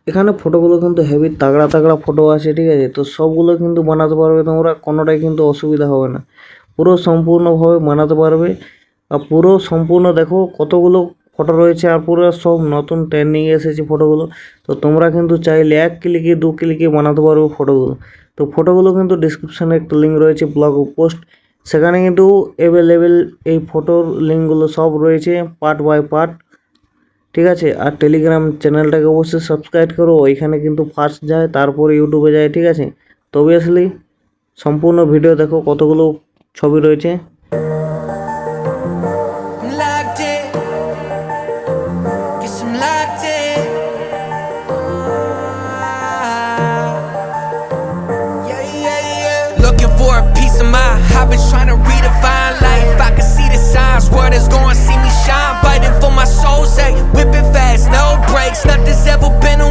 এখানে ফটোগুলো কিন্তু হেভি তাগড়া তাগড়া ফটো আছে, ঠিক আছে। তো সবগুলো কিন্তু বানাতে পারবে তোমরা, কোনোটাই কিন্তু অসুবিধা হবে না, পুরো সম্পূর্ণভাবে বানাতে পারবে। আর পুরো সম্পূর্ণ দেখো কতগুলো ফটো রয়েছে, আর পুরো সব নতুন ট্রেন্ডিং এসেছে ফটোগুলো। তো তোমরা কিন্তু চাইলে 1 ক্লিকে 2 ক্লিকে বানাতে পারবে ফটোগুলো। তো ফটোগুলো কিন্তু ডিসক্রিপশানে একটা লিঙ্ক রয়েছে, ব্লগ পোস্ট, সেখানে কিন্তু অ্যাভেলেবেল এই ফটোর লিঙ্কগুলো সব রয়েছে পার্ট বাই পার্ট, ঠিক আছে। আর টেলিগ্রাম চ্যানেলটাকে অবশ্যই সাবস্ক্রাইব করো, ওইখানে কিন্তু ফার্স্ট যায়, তারপরে ইউটিউবে যায়, ঠিক আছে। তো অবভিয়াসলি সম্পূর্ণ ভিডিও দেখো, কতগুলো ছবি রয়েছে। Looking for a piece of mind, I've been trying to redefine life. I can see the signs, world is gonna see me shine. Fighting for my soul's sake, whipping fast, no brakes. Nothing's ever been a